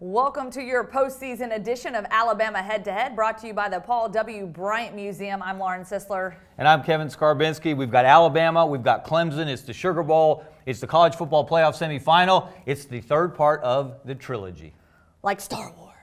Welcome to your postseason edition of Alabama Head to Head, brought to you by the Paul W. Bryant Museum. I'm Lauren Sisler. And I'm Kevin Scarbinsky. We've got Alabama, we've got Clemson, it's the Sugar Bowl, it's the college football playoff semifinal, it's the third part of the trilogy. Like Star Wars.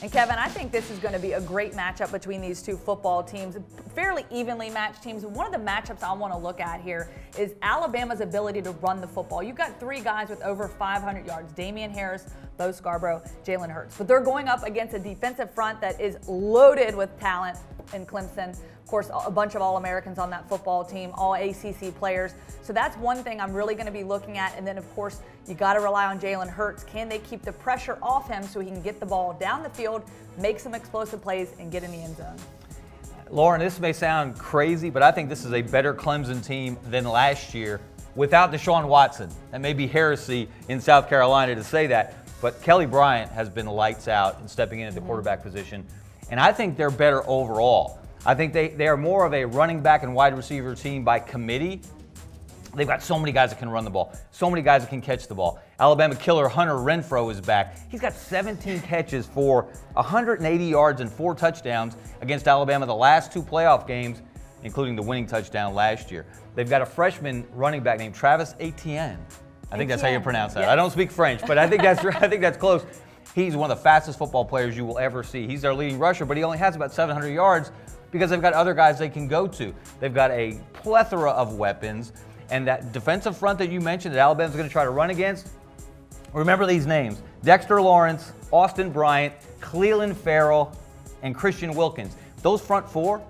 And Kevin, I think this is going to be a great matchup between these two football teams, fairly evenly matched teams. One of the matchups I want to look at here is Alabama's ability to run the football. You've got three guys with over 500 yards, Damian Harris, Bo Scarborough, Jalen Hurts. But they're going up against a defensive front that is loaded with talent in Clemson. Of course, a bunch of All-Americans on that football team, all ACC players. So that's one thing I'm really going to be looking at. And then, of course, you got to rely on Jalen Hurts. Can they keep the pressure off him so he can get the ball down the field, make some explosive plays, and get in the end zone? Lauren, this may sound crazy, but I think this is a better Clemson team than last year without Deshaun Watson. That may be heresy in South Carolina to say that, but Kelly Bryant has been lights out in stepping into the quarterback position, and I think they're better overall. I think they are more of a running back and wide receiver team by committee. They've got so many guys that can run the ball, so many guys that can catch the ball. Alabama killer Hunter Renfrow is back. He's got 17 catches for 180 yards and 4 touchdowns against Alabama the last 2 playoff games, including the winning touchdown last year. They've got a freshman running back named Travis Etienne. I think that's how you pronounce that. Yes. I don't speak French, but I think that's close. He's one of the fastest football players you will ever see. He's their leading rusher, but he only has about 700 yards because they've got other guys they can go to. They've got a plethora of weapons, and that defensive front that you mentioned that Alabama's going to try to run against, remember these names: Dexter Lawrence, Austin Bryant, Clelin Ferrell, and Christian Wilkins. Those front four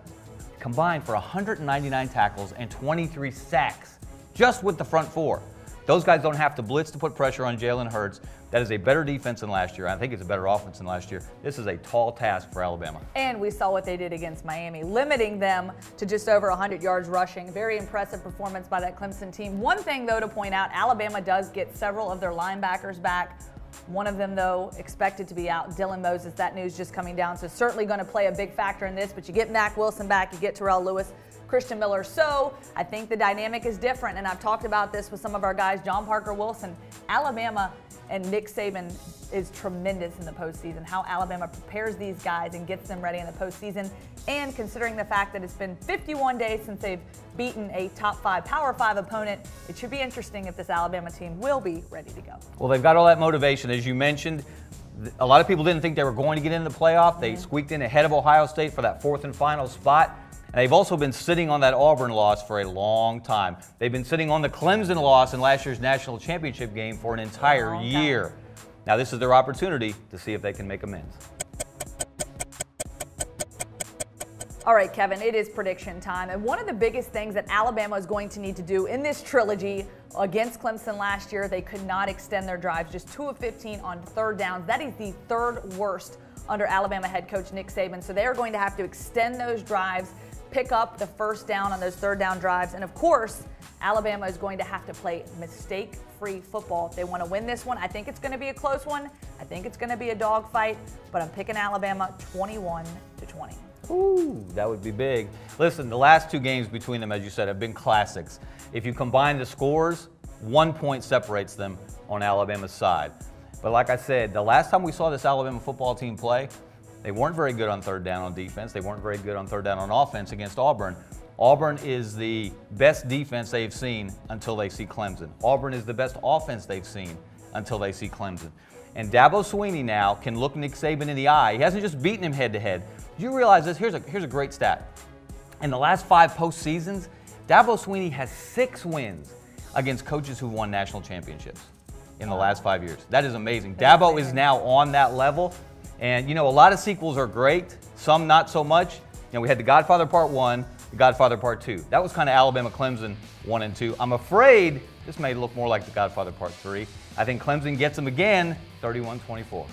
combined for 199 tackles and 23 sacks just with the front four. Those guys don't have to blitz to put pressure on Jalen Hurts. That is a better defense than last year. I think it's a better offense than last year. This is a tall task for Alabama. And we saw what they did against Miami, limiting them to just over 100 yards rushing. Very impressive performance by that Clemson team. One thing, though, to point out, Alabama does get several of their linebackers back. One of them, though, expected to be out, Dylan Moses. That news just coming down, so certainly going to play a big factor in this. But you get Mack Wilson back, you get Terrell Lewis, Christian Miller. So I think the dynamic is different, and I've talked about this with some of our guys. John Parker Wilson, Alabama and Nick Saban is tremendous in the postseason. How Alabama prepares these guys and gets them ready in the postseason, and considering the fact that it's been 51 days since they've beaten a top 5 Power 5 opponent, it should be interesting if this Alabama team will be ready to go. Well, they've got all that motivation, as you mentioned. A lot of people didn't think they were going to get into the playoff. They squeaked in ahead of Ohio State for that 4th and final spot. And they've also been sitting on that Auburn loss for a long time. They've been sitting on the Clemson loss in last year's national championship game for an entire year. Now this is their opportunity to see if they can make amends. All right, Kevin, it is prediction time. And one of the biggest things that Alabama is going to need to do in this trilogy against Clemson last year, they could not extend their drives, just 2 of 15 on 3rd downs. That is the 3rd worst under Alabama head coach Nick Saban. So they are going to have to extend those drives, pick up the 1st down on those 3rd down drives. And of course, Alabama is going to have to play mistake-free football if they want to win this one. I think it's going to be a close one. I think it's going to be a dogfight, but I'm picking Alabama 21-20. Ooh, that would be big. Listen, the last 2 games between them, as you said, have been classics. If you combine the scores, 1 point separates them on Alabama's side. But like I said, the last time we saw this Alabama football team play, they weren't very good on 3rd down on defense. They weren't very good on 3rd down on offense against Auburn. Auburn is the best defense they've seen until they see Clemson. Auburn is the best offense they've seen until they see Clemson. And Dabo Swinney now can look Nick Saban in the eye. He hasn't just beaten him head-to-head. Do you realize this? Here's a great stat. In the last 5 postseasons, Dabo Swinney has 6 wins against coaches who won national championships in the last 5 years. That is amazing. Dabo is now on that level. And, you know, a lot of sequels are great, some not so much. You know, we had The Godfather Part 1, The Godfather Part 2. That was kind of Alabama-Clemson 1 and 2. I'm afraid this may look more like The Godfather Part 3. I think Clemson gets them again, 31-24.